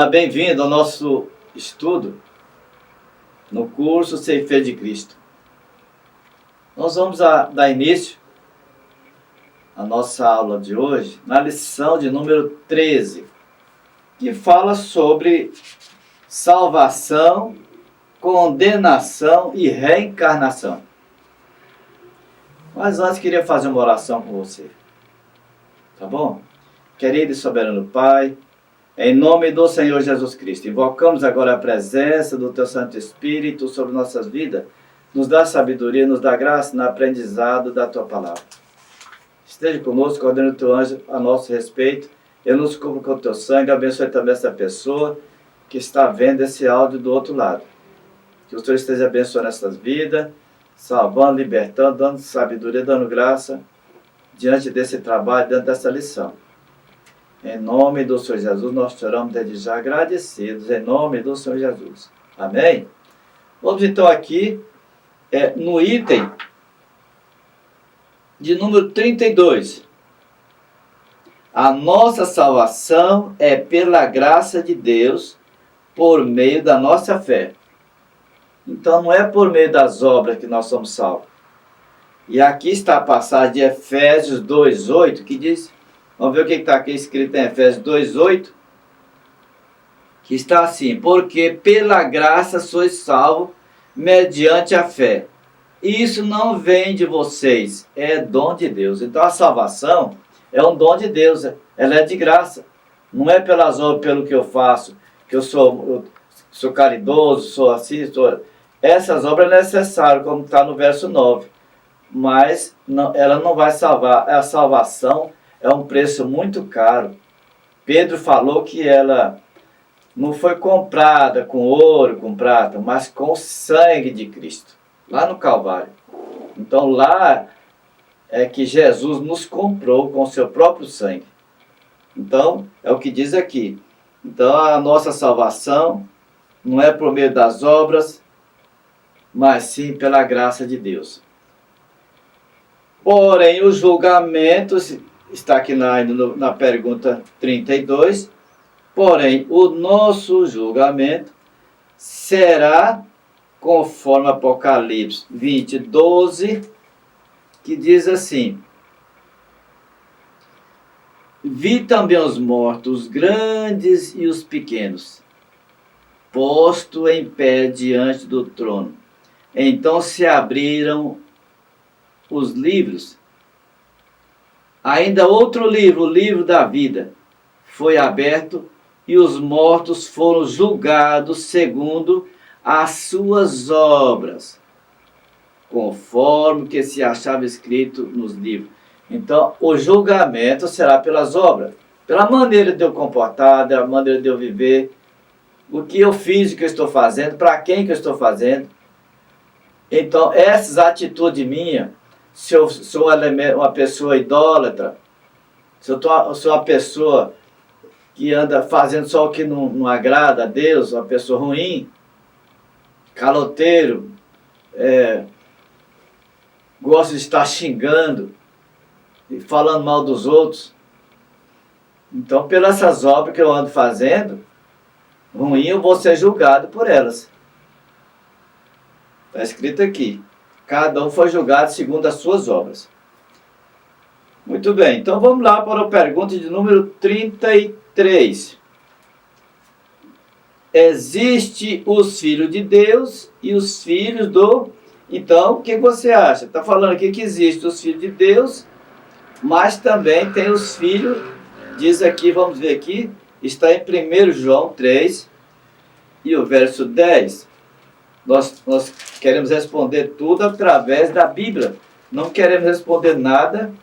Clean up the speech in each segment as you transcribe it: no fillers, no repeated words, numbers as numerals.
Olá, bem-vindo ao nosso estudo no curso Sem Fé de Cristo. Nós vamos dar início à nossa aula de hoje na lição de número 13, que fala sobre salvação, condenação e reencarnação. Mas antes queria fazer uma oração com você, tá bom? Querido e soberano Pai, em nome do Senhor Jesus Cristo, invocamos agora a presença do Teu Santo Espírito sobre nossas vidas. Nos dá sabedoria, nos dá graça no aprendizado da Tua palavra. Esteja conosco, ordena o Teu anjo a nosso respeito. Eu nos cubro com o Teu sangue, abençoe também essa pessoa que está vendo esse áudio do outro lado. Que o Senhor esteja abençoando essas vidas, salvando, libertando, dando sabedoria, dando graça diante desse trabalho, diante dessa lição. Em nome do Senhor Jesus, nós te oramos desde já agradecidos, em nome do Senhor Jesus. Amém? Vamos então aqui no item de número 32. A nossa salvação é pela graça de Deus, por meio da nossa fé. Então não é por meio das obras que nós somos salvos. E aqui está a passagem de Efésios 2:8, que diz... Vamos ver o que está aqui escrito em Efésios 2:8, que está assim: porque pela graça sois salvos mediante a fé. Isso não vem de vocês, é dom de Deus. Então a salvação é um dom de Deus, ela é de graça. Não é pelas obras, pelo que eu faço, que eu sou caridoso, sou assim, essas obras é necessário, como está no verso 9. Mas não, ela não vai salvar. A salvação é um preço muito caro. Pedro falou que ela não foi comprada com ouro, com prata, mas com o sangue de Cristo, lá no Calvário. Então lá é que Jesus nos comprou com o seu próprio sangue. Então, é o que diz aqui. Então a nossa salvação não é por meio das obras, mas sim pela graça de Deus. Porém, os julgamentos... Está aqui na pergunta 32. Porém, o nosso julgamento será conforme Apocalipse 20:12, que diz assim: vi também os mortos, os grandes e os pequenos, posto em pé diante do trono. Então se abriram os livros. Ainda outro livro, o livro da vida, foi aberto e os mortos foram julgados segundo as suas obras, conforme o que se achava escrito nos livros. Então, o julgamento será pelas obras, pela maneira de eu comportar, da maneira de eu viver, o que eu fiz, o que eu estou fazendo, para quem que eu estou fazendo. Então, essas atitudes minhas, se eu sou uma pessoa idólatra, se eu sou uma pessoa que anda fazendo só o que não agrada a Deus, uma pessoa ruim, caloteiro, gosta de estar xingando e falando mal dos outros. Então, pelas essas obras que eu ando fazendo, ruim, eu vou ser julgado por elas. Está escrito aqui. Cada um foi julgado segundo as suas obras. Muito bem, então vamos lá para a pergunta de número 33. Existe os filhos de Deus e os filhos do... Então, o que você acha? Está falando aqui que existe os filhos de Deus, mas também tem os filhos, diz aqui, vamos ver aqui, está em 1 João 3 e o verso 10. Nós queremos responder tudo através da Bíblia. Não queremos responder nada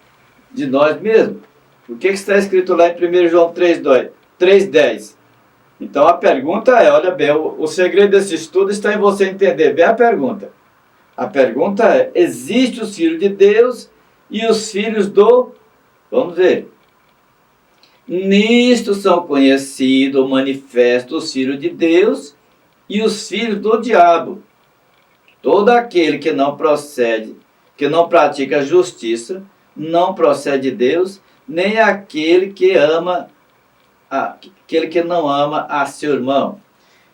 de nós mesmos. O que está escrito lá em 1 João 3:10? Então a pergunta é, olha bem, o segredo desse estudo está em você entender bem a pergunta. A pergunta é, existe os filhos de Deus e os filhos do... Vamos ver. Nisto são conhecidos, manifestos os filhos de Deus e os filhos do diabo. Todo aquele que não procede, que não pratica a justiça, não procede de Deus, nem aquele que ama aquele que não ama a seu irmão.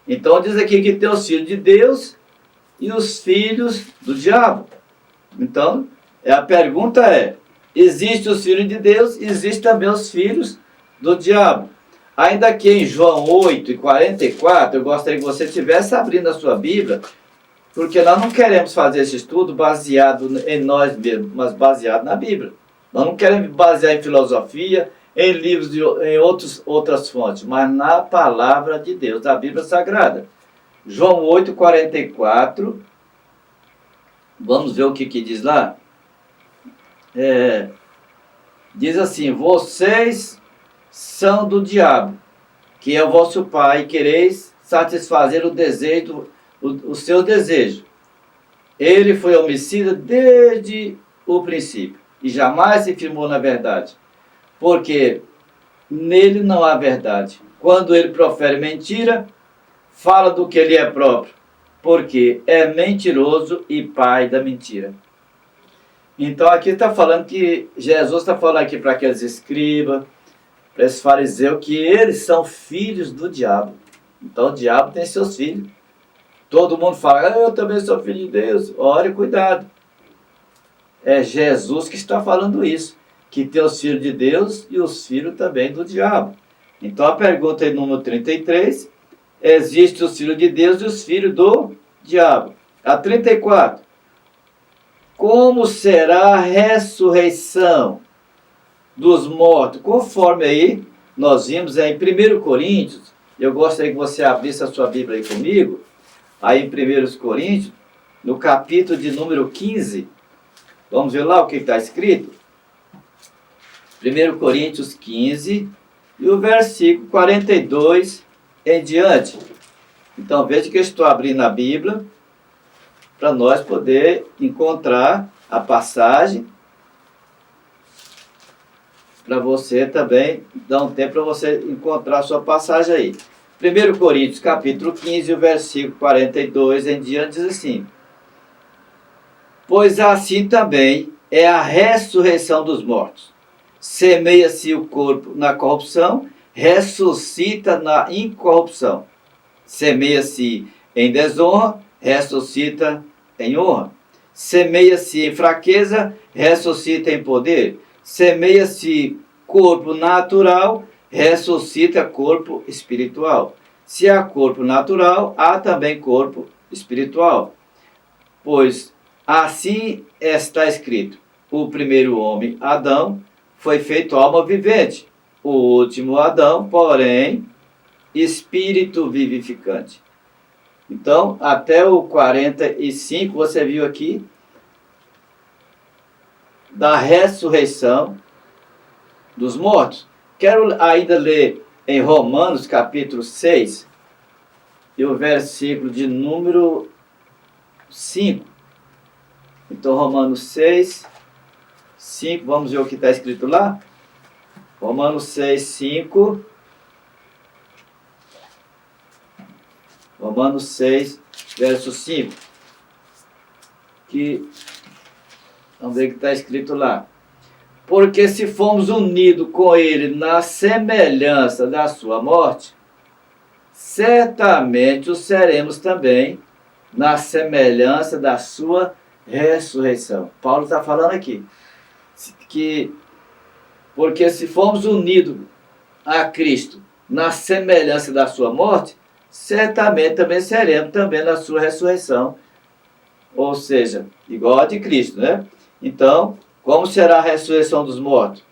Então diz aqui que tem os filhos de Deus e os filhos do diabo. Então, a pergunta é, existe os filhos de Deus, existe também os filhos do diabo. Ainda que em João 8:44, eu gostaria que você estivesse abrindo a sua Bíblia, porque nós não queremos fazer esse estudo baseado em nós mesmos, mas baseado na Bíblia. Nós não queremos basear em filosofia, em livros, em outras fontes, mas na palavra de Deus, da Bíblia Sagrada. João 8:44, vamos ver o que diz lá. Diz assim, vocês são do diabo, que é o vosso pai, e quereis satisfazer o desejo, o seu desejo. Ele foi homicida desde o princípio, e jamais se firmou na verdade, porque nele não há verdade. Quando ele profere mentira, fala do que ele é próprio, porque é mentiroso e pai da mentira. Então aqui está falando que Jesus está falando aqui para aqueles escribas, para esses fariseus, que eles são filhos do diabo. Então o diabo tem seus filhos. Todo mundo fala, eu também sou filho de Deus. Olha, cuidado. É Jesus que está falando isso, que tem os filhos de Deus e os filhos também do diabo. Então a pergunta em número 33, existe os filhos de Deus e os filhos do diabo. A 34, como será a ressurreição dos mortos? Conforme aí nós vimos em 1 Coríntios, eu gostaria que você abrisse a sua Bíblia aí comigo, aí em 1 Coríntios, no capítulo de número 15, vamos ver lá o que está escrito? 1 Coríntios 15, e o versículo 42 em diante. Então veja que eu estou abrindo a Bíblia, para nós poder encontrar a passagem, para você também dar um tempo para você encontrar a sua passagem aí. 1 Coríntios capítulo 15, o versículo 42 em diante diz assim, pois assim também é a ressurreição dos mortos. Semeia-se o corpo na corrupção, ressuscita na incorrupção. Semeia-se em desonra, ressuscita em honra. Semeia-se em fraqueza, ressuscita em poder. Semeia-se corpo natural, ressuscita corpo espiritual. Se há corpo natural, há também corpo espiritual. Pois assim está escrito, o primeiro homem, Adão, foi feito alma vivente. O último Adão, porém, espírito vivificante. Então, até o 45, você viu aqui, da ressurreição dos mortos. Quero ainda ler em Romanos, capítulo 6, e o versículo de número 5. Então, Romanos 6, 5, vamos ver o que está escrito lá? Romanos 6, 5... Romanos 6, verso 5. Vamos ver o que está escrito lá. Porque se fomos unidos com ele na semelhança da sua morte, certamente o seremos também na semelhança da sua ressurreição. Paulo está falando aqui, porque se fomos unidos a Cristo na semelhança da sua morte, certamente também seremos também na sua ressurreição. Ou seja, igual a de Cristo, né? Então, como será a ressurreição dos mortos?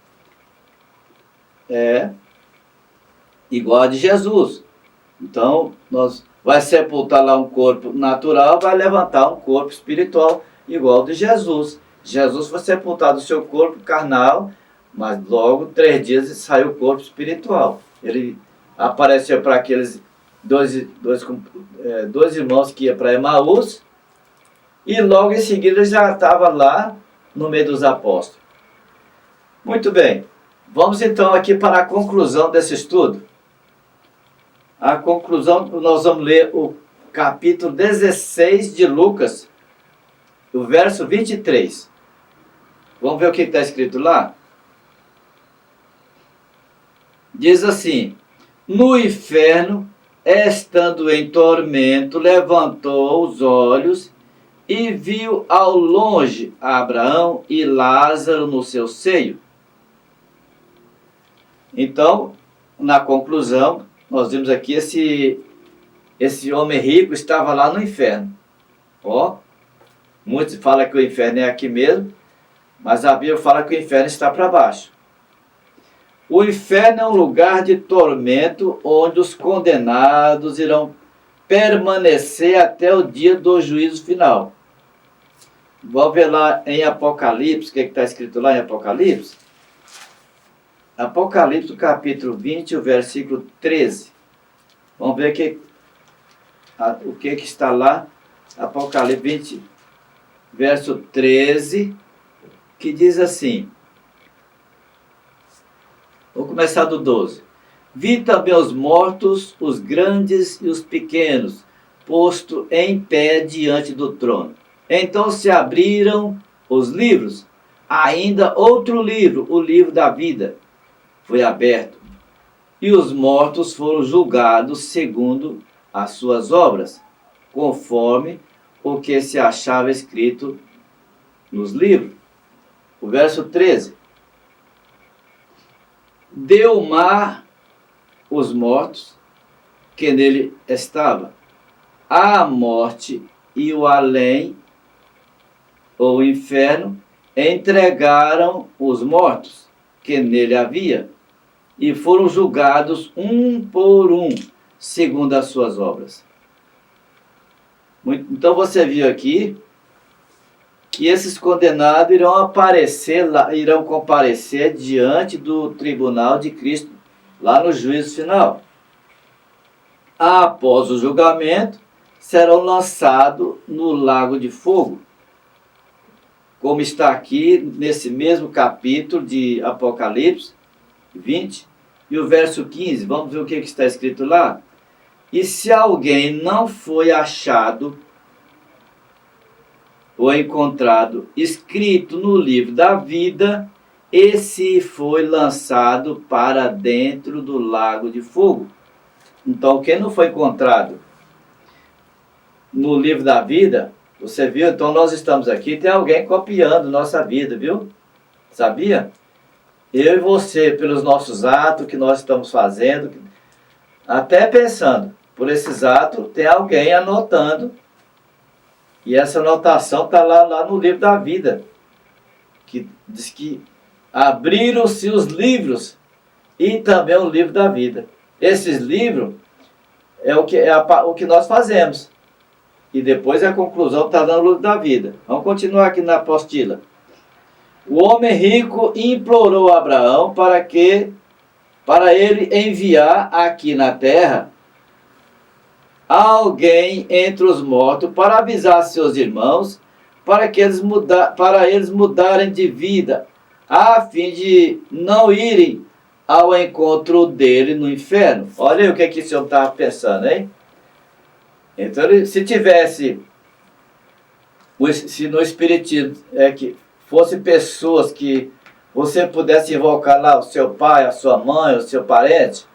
É igual a de Jesus. Então, vai sepultar lá um corpo natural, vai levantar um corpo espiritual igual ao de Jesus. Jesus foi sepultado o seu corpo carnal, mas logo 3 dias saiu o corpo espiritual. Ele apareceu para aqueles dois irmãos que iam para Emaús, e logo em seguida já estava lá no meio dos apóstolos. Muito bem, vamos então aqui para a conclusão desse estudo. A conclusão, nós vamos ler o capítulo 16 de Lucas, o verso 23. Vamos ver o que está escrito lá? Diz assim, No inferno, estando em tormento, levantou os olhos e viu ao longe Abraão e Lázaro no seu seio. Então, na conclusão, nós vimos aqui esse homem rico estava lá no inferno. Ó, muitos falam que o inferno é aqui mesmo, mas a Bíblia fala que o inferno está para baixo. O inferno é um lugar de tormento onde os condenados irão permanecer até o dia do juízo final. Vamos ver lá em Apocalipse, o que está escrito lá em Apocalipse? Apocalipse, capítulo 20, o versículo 13. Vamos ver o que está lá. Apocalipse 20, verso 13, que diz assim. Vou começar do 12. Vi também os mortos, os grandes e os pequenos, posto em pé diante do trono. Então se abriram os livros. Ainda outro livro, o livro da vida, foi aberto. E os mortos foram julgados segundo as suas obras, conforme o que se achava escrito nos livros. O verso 13. Deu o mar os mortos que nele estava, a morte e o além, ou o inferno, entregaram os mortos que nele havia, e foram julgados um por um, segundo as suas obras. Então você viu aqui que esses condenados irão comparecer diante do tribunal de Cristo, lá no juízo final. Após o julgamento, serão lançados no lago de fogo, como está aqui nesse mesmo capítulo de Apocalipse 20, e o verso 15. Vamos ver o que está escrito lá. E se alguém não foi achado ou encontrado escrito no livro da vida, esse foi lançado para dentro do lago de fogo. Então, quem não foi encontrado no livro da vida, você viu? Então, nós estamos aqui, tem alguém copiando nossa vida, viu? Sabia? Eu e você, pelos nossos atos que nós estamos fazendo, até pensando, por esses atos, tem alguém anotando. E essa anotação está lá no livro da vida, que diz que abriram-se os livros e também o livro da vida. Esses livros é o que nós fazemos. E depois a conclusão está dando no livro da vida. Vamos continuar aqui na apostila. O homem rico implorou a Abraão para ele enviar aqui na terra alguém entre os mortos para avisar seus irmãos para eles mudarem de vida, a fim de não irem ao encontro dele no inferno. Olha aí o que esse homem estava pensando, hein? Então, se no Espiritismo que fosse pessoas que você pudesse invocar lá o seu pai, a sua mãe, o seu parente,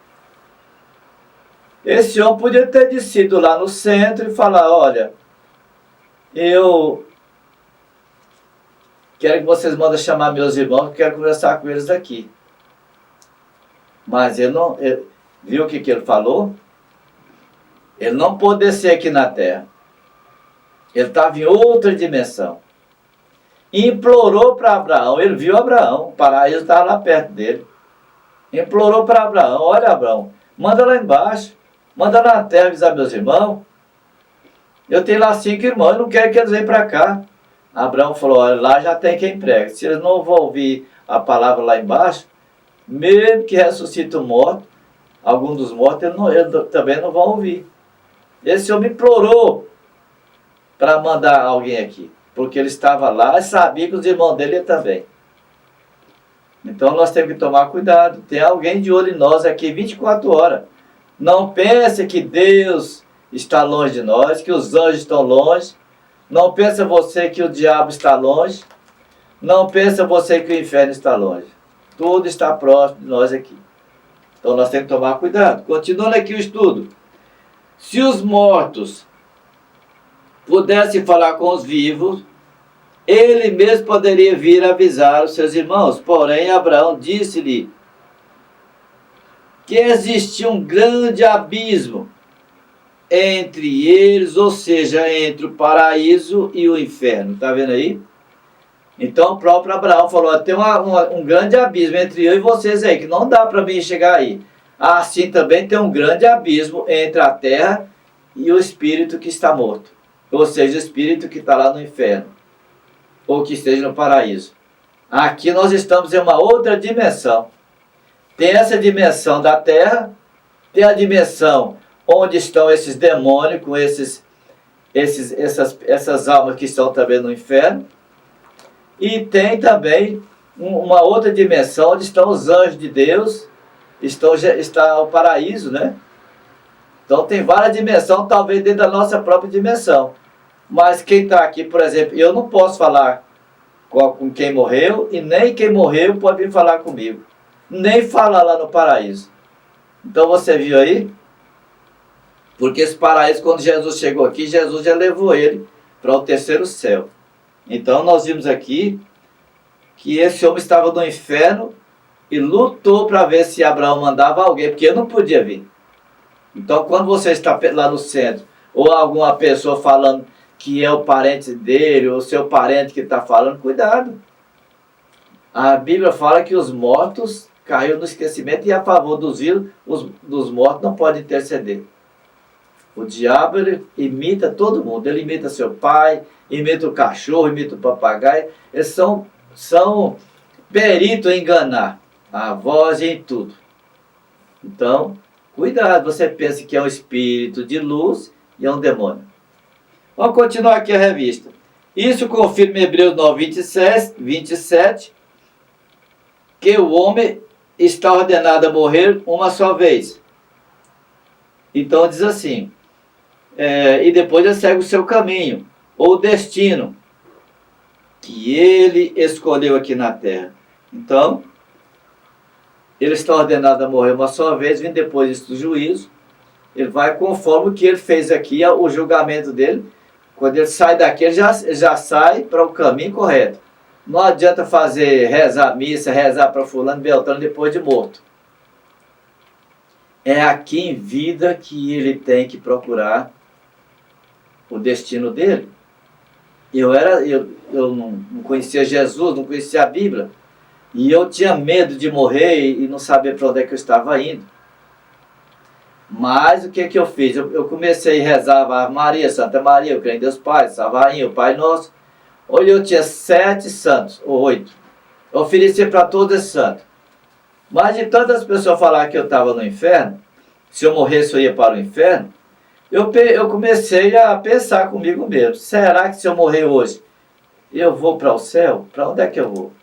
esse homem podia ter descido lá no centro e falar, olha, eu quero que vocês mandem chamar meus irmãos, que eu quero conversar com eles aqui. Mas viu o que ele falou? Ele não pôde descer aqui na terra. Ele estava em outra dimensão. Implorou para Abraão, ele viu Abraão, o paraíso estava lá perto dele. Implorou para Abraão, olha Abraão, manda lá embaixo, manda na terra avisar meus irmãos. Eu tenho lá 5 irmãos, eu não quero que eles venham para cá. Abraão falou, olha, lá já tem quem prega. Se eles não vão ouvir a palavra lá embaixo, mesmo que ressuscite o morto, algum dos mortos, eles também não vão ouvir. Esse homem implorou para mandar alguém aqui, porque ele estava lá e sabia que os irmãos dele também. Então nós temos que tomar cuidado. Tem alguém de olho em nós aqui 24 horas. Não pense que Deus está longe de nós, que os anjos estão longe. Não pense você que o diabo está longe. Não pense você que o inferno está longe. Tudo está próximo de nós aqui. Então nós temos que tomar cuidado. Continuando aqui o estudo. Se os mortos pudessem falar com os vivos, ele mesmo poderia vir avisar os seus irmãos. Porém, Abraão disse-lhe que existia um grande abismo entre eles, ou seja, entre o paraíso e o inferno. Está vendo aí? Então o próprio Abraão falou, tem um grande abismo entre eu e vocês aí, que não dá para mim chegar aí. Assim também tem um grande abismo entre a terra e o espírito que está morto. Ou seja, o espírito que está lá no inferno, ou que esteja no paraíso. Aqui nós estamos em uma outra dimensão. Tem essa dimensão da terra, tem a dimensão onde estão esses demônios, com essas almas que estão também no inferno. E tem também uma outra dimensão onde estão os anjos de Deus, está o paraíso, né? Então tem várias dimensões, talvez dentro da nossa própria dimensão. Mas quem está aqui, por exemplo, eu não posso falar com quem morreu, e nem quem morreu pode vir falar comigo. Nem falar lá no paraíso. Então você viu aí? Porque esse paraíso, quando Jesus chegou aqui, Jesus já levou ele para o terceiro céu. Então nós vimos aqui que esse homem estava no inferno e lutou para ver se Abraão mandava alguém, porque eu não podia vir. Então quando você está lá no centro, ou alguma pessoa falando que é o parente dele, ou seu parente que está falando, cuidado. A Bíblia fala que os mortos caíram no esquecimento e a favor dos vivos, dos mortos não pode interceder. O diabo, ele imita todo mundo. Ele imita seu pai, imita o cachorro, imita o papagaio. Eles são peritos em enganar a voz e em tudo. Então, cuidado. Você pensa que é um espírito de luz e é um demônio. Vamos continuar aqui a revista. Isso confirma em Hebreus 9, 27, que o homem está ordenado a morrer uma só vez. Então diz assim, e depois ele segue o seu caminho, ou destino, que ele escolheu aqui na terra. Então, ele está ordenado a morrer uma só vez, vindo depois do juízo. Ele vai conforme o que ele fez aqui, o julgamento dele. Quando ele sai daqui, ele já sai para o caminho correto. Não adianta rezar missa, rezar para fulano, beltrano depois de morto. É aqui em vida que ele tem que procurar o destino dele. Eu não conhecia Jesus, não conhecia a Bíblia. E eu tinha medo de morrer e não saber para onde é que eu estava indo. Mas o que eu fiz? Eu comecei a rezar a Maria, Santa Maria, eu creio em Deus Pai, Savainha, o Pai Nosso. Olha, eu tinha 7 santos, ou 8. Eu ofereci para todos esses santos. Mas de tantas pessoas falar que eu estava no inferno, se eu morresse eu ia para o inferno, eu comecei a pensar comigo mesmo. Será que se eu morrer hoje, eu vou para o céu? Para onde é que eu vou?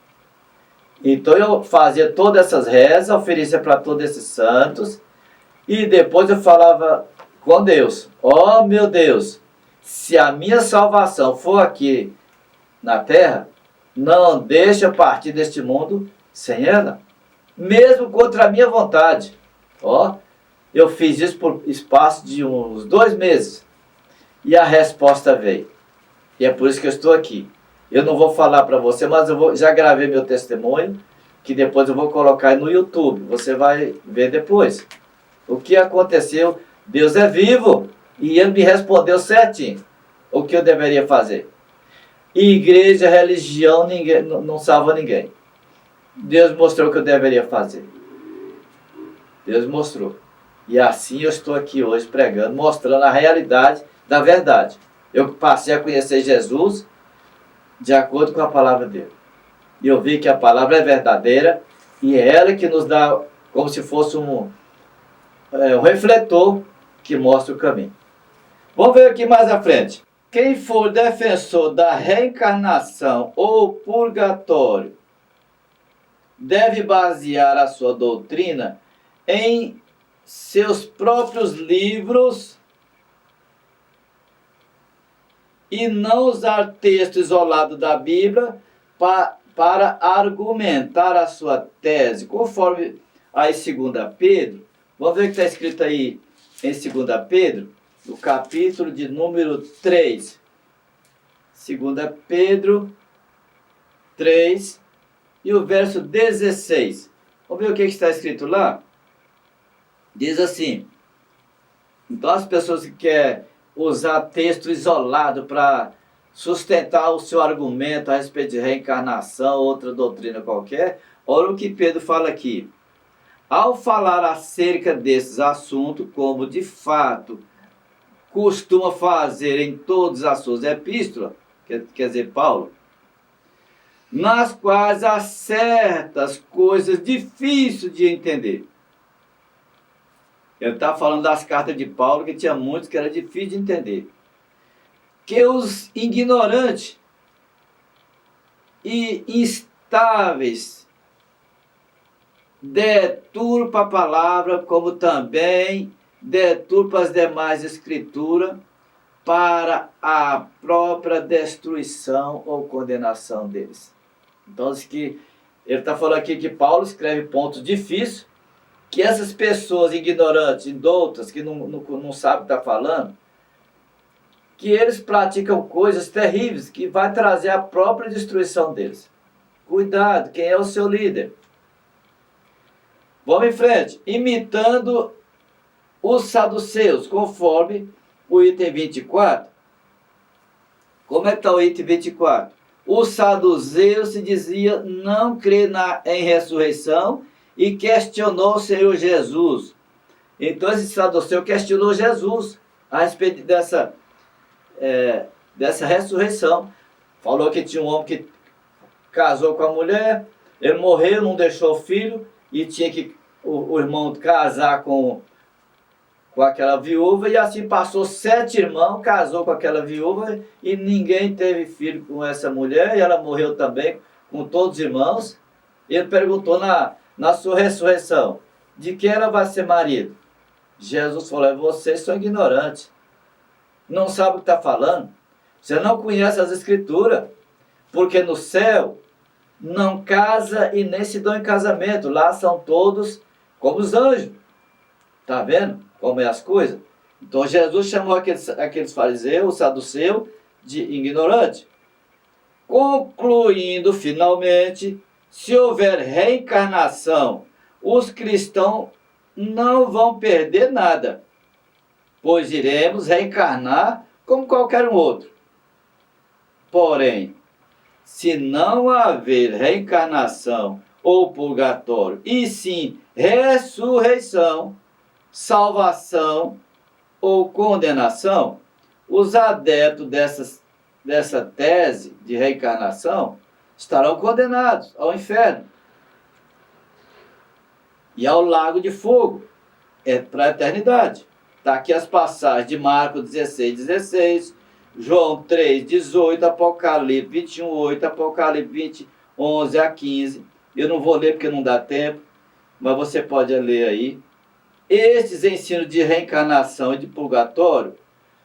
Então eu fazia todas essas rezas, oferecia para todos esses santos, e depois eu falava com Deus, ó meu Deus, se a minha salvação for aqui na terra, não deixa partir deste mundo sem ela, mesmo contra a minha vontade. Ó, eu fiz isso por espaço de uns 2 meses, e a resposta veio, e é por isso que eu estou aqui. Eu não vou falar para você, mas já gravei meu testemunho, que depois eu vou colocar no YouTube, você vai ver depois. O que aconteceu? Deus é vivo e Ele me respondeu certinho o que eu deveria fazer. Igreja, religião, não salva ninguém. Deus mostrou o que eu deveria fazer. Deus mostrou. E assim eu estou aqui hoje pregando, mostrando a realidade da verdade. Eu passei a conhecer Jesus de acordo com a palavra dele. E eu vi que a palavra é verdadeira e é ela que nos dá como se fosse um refletor que mostra o caminho. Vamos ver aqui mais à frente. Quem for defensor da reencarnação ou purgatório deve basear a sua doutrina em seus próprios livros e não usar texto isolado da Bíblia para argumentar a sua tese, conforme aí 2 Pedro, vamos ver o que está escrito aí em 2 Pedro, no capítulo de número 3. 2 Pedro 3 e o verso 16. Vamos ver o que está escrito lá? Diz assim: então as pessoas que querem usar texto isolado para sustentar o seu argumento a respeito de reencarnação, outra doutrina qualquer, olha o que Pedro fala aqui. Ao falar acerca desses assuntos, como de fato costuma fazer em todas as suas epístolas, quer dizer, Paulo, nas quais há certas coisas difíceis de entender. Ele está falando das cartas de Paulo, que tinha muitos que era difícil de entender. Que os ignorantes e instáveis deturpa a palavra, como também deturpa as demais escrituras para a própria destruição ou condenação deles. Então, ele está falando aqui que Paulo escreve pontos difíceis, que essas pessoas ignorantes, indoutas, que não sabem o que está falando, que eles praticam coisas terríveis que vai trazer a própria destruição deles. Cuidado, quem é o seu líder? Vamos em frente. Imitando os saduceus, conforme o item 24. Como é que está o item 24? Os saduceus se dizia não crer em ressurreição e questionou o Senhor Jesus. Então esse saduceu questionou Jesus a respeito dessa ressurreição. Falou que tinha um homem que casou com a mulher, ele morreu, não deixou filho, e tinha que o irmão casar com aquela viúva, e assim passou 7 irmãos, casou com aquela viúva, e ninguém teve filho com essa mulher, e ela morreu também com todos os irmãos. Ele perguntou na sua ressurreição, de quem ela vai ser marido? Jesus falou, vocês são ignorantes, não sabem o que está falando, você não conhece as escrituras, porque no céu não casa e nem se dão em casamento, lá são todos como os anjos. Está vendo como é as coisas? Então Jesus chamou aqueles fariseus, saduceus, de ignorante. Concluindo finalmente, se houver reencarnação, os cristãos não vão perder nada, pois iremos reencarnar como qualquer um outro. Porém, se não haver reencarnação ou purgatório, e sim ressurreição, salvação ou condenação, os adeptos dessa tese de reencarnação estarão condenados ao inferno e ao lago de fogo, para a eternidade. Está aqui as passagens de Marcos 16:16, João 3:18, Apocalipse 21:8, Apocalipse 20:11-15. Eu não vou ler porque não dá tempo, mas você pode ler aí. Estes ensinos de reencarnação e de purgatório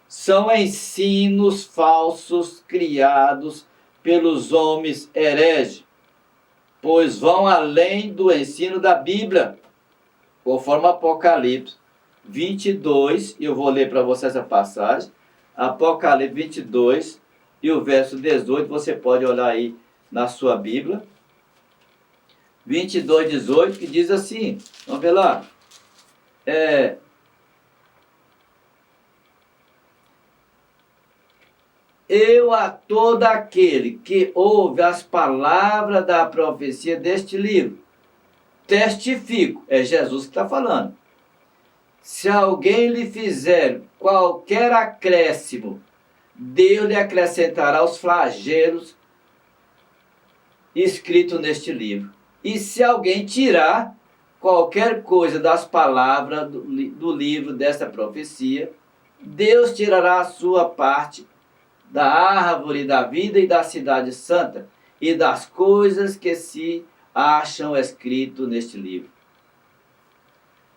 são ensinos falsos criados pelos homens hereges, pois vão além do ensino da Bíblia, conforme Apocalipse 22, e eu vou ler para você essa passagem, Apocalipse 22 e o verso 18, você pode olhar aí na sua Bíblia, 22:18, que diz assim, vamos ver lá, eu a todo aquele que ouve as palavras da profecia deste livro, testifico, é Jesus que está falando, se alguém lhe fizer qualquer acréscimo, Deus lhe acrescentará os flagelos escritos neste livro. E se alguém tirar qualquer coisa das palavras do livro desta profecia, Deus tirará a sua parte da árvore da vida e da cidade santa e das coisas que se acham escritas neste livro.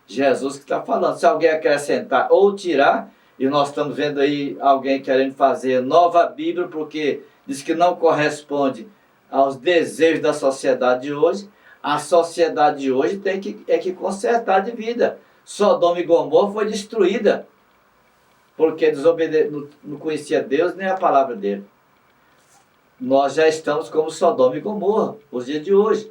Jesus que está falando, se alguém acrescentar ou tirar, e nós estamos vendo aí alguém querendo fazer nova Bíblia, porque diz que não corresponde aos desejos da sociedade de hoje, A sociedade de hoje tem que consertar de vida. Sodoma e Gomorra foi destruída porque não conhecia Deus nem a palavra dele. Nós já estamos como Sodoma e Gomorra, os dias de hoje.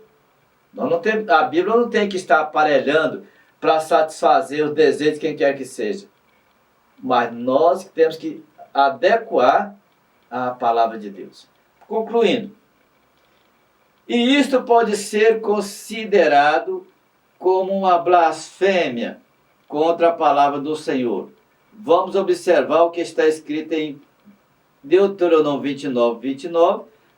Nós não tem, a Bíblia não tem que estar aparelhando para satisfazer os desejos de quem quer que seja. Mas nós temos que adequar a palavra de Deus. Concluindo. E isto pode ser considerado como uma blasfêmia contra a palavra do Senhor. Vamos observar o que está escrito em Deuteronômio 29.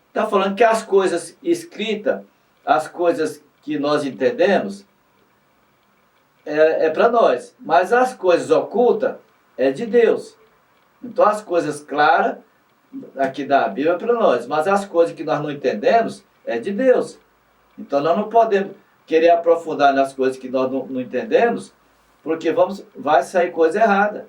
Está falando que as coisas escritas, as coisas que nós entendemos, é para nós. Mas as coisas ocultas é de Deus. Então as coisas claras, aqui da Bíblia, é para nós. Mas as coisas que nós não entendemos, é de Deus. Então nós não podemos querer aprofundar nas coisas que nós não entendemos, porque vai sair coisa errada.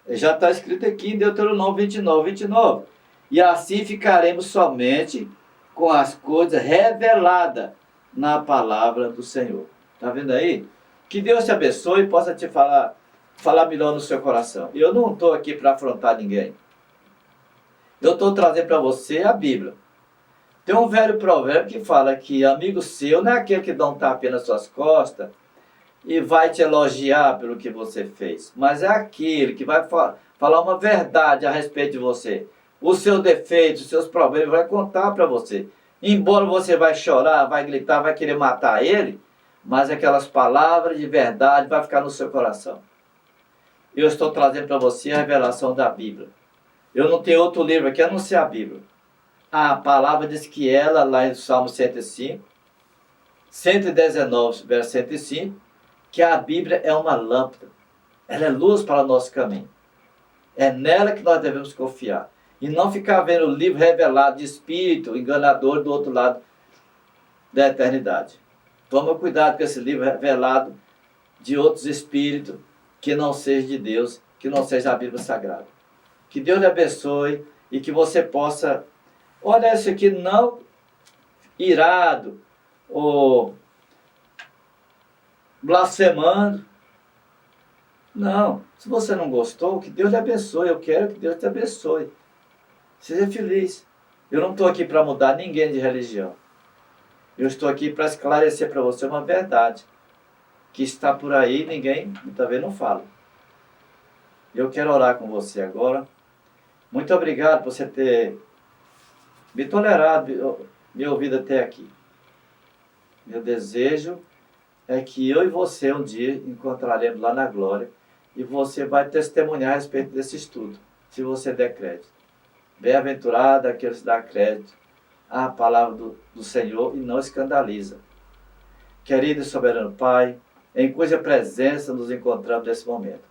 Já está escrito aqui em Deuteronômio 29. E assim ficaremos somente com as coisas reveladas na palavra do Senhor. Está vendo aí? Que Deus te abençoe e possa te falar melhor no seu coração. Eu não estou aqui para afrontar ninguém. Eu estou trazendo para você a Bíblia. Tem um velho provérbio que fala que amigo seu não é aquele que dá um tapinha nas suas costas e vai te elogiar pelo que você fez, mas é aquele que vai falar uma verdade a respeito de você. Os seus defeitos, os seus problemas, vai contar para você. Embora você vai chorar, vai gritar, vai querer matar ele, mas aquelas palavras de verdade vai ficar no seu coração. Eu estou trazendo para você a revelação da Bíblia. Eu não tenho outro livro aqui a não ser a Bíblia. A palavra diz que ela, lá em Salmo 105, 119, verso 105, que a Bíblia é uma lâmpada. Ela é luz para o nosso caminho. É nela que nós devemos confiar. E não ficar vendo o livro revelado de espírito enganador do outro lado da eternidade. Toma cuidado com esse livro revelado de outros espíritos que não seja de Deus, que não seja a Bíblia Sagrada. Que Deus lhe abençoe e que você possa olhar isso aqui não irado ou blasfemando. Não, se você não gostou, que Deus lhe abençoe. Eu quero que Deus te abençoe. Seja feliz. Eu não estou aqui para mudar ninguém de religião. Eu estou aqui para esclarecer para você uma verdade que está por aí, ninguém talvez não fala. Eu quero orar com você agora. Muito obrigado por você ter me tolerado, me ouvido até aqui. Meu desejo é que eu e você um dia encontraremos lá na glória e você vai testemunhar a respeito desse estudo, se você der crédito. Bem-aventurado aqueles que dão crédito à palavra do Senhor e não escandaliza. Querido e soberano Pai, em cuja presença nos encontramos nesse momento.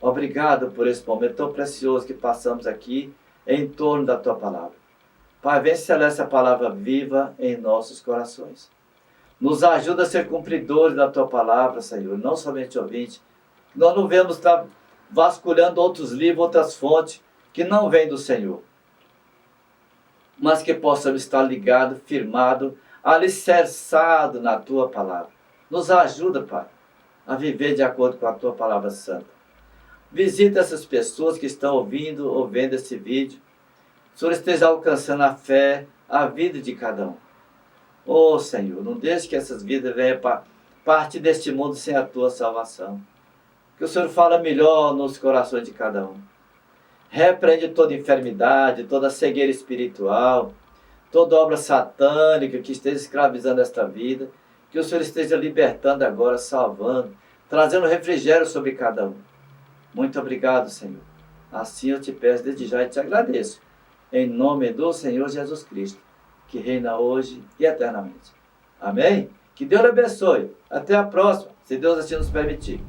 Obrigado por esse momento tão precioso que passamos aqui em torno da Tua palavra. Pai, vem selar essa palavra viva em nossos corações. Nos ajuda a ser cumpridores da Tua palavra, Senhor, não somente ouvintes. Nós não vemos estar vasculhando outros livros, outras fontes que não vêm do Senhor. Mas que possamos estar ligados, firmados, alicerçados na Tua palavra. Nos ajuda, Pai, a viver de acordo com a Tua palavra santa. Visita essas pessoas que estão ouvindo ou vendo esse vídeo. O Senhor esteja alcançando a fé, a vida de cada um. Oh, Senhor, não deixe que essas vidas venham para partir deste mundo sem a Tua salvação. Que o Senhor fala melhor nos corações de cada um. Repreende toda enfermidade, toda cegueira espiritual, toda obra satânica que esteja escravizando esta vida. Que o Senhor esteja libertando agora, salvando, trazendo refrigério sobre cada um. Muito obrigado, Senhor. Assim eu te peço desde já e te agradeço. Em nome do Senhor Jesus Cristo, que reina hoje e eternamente. Amém? Que Deus lhe abençoe. Até a próxima, se Deus assim nos permitir.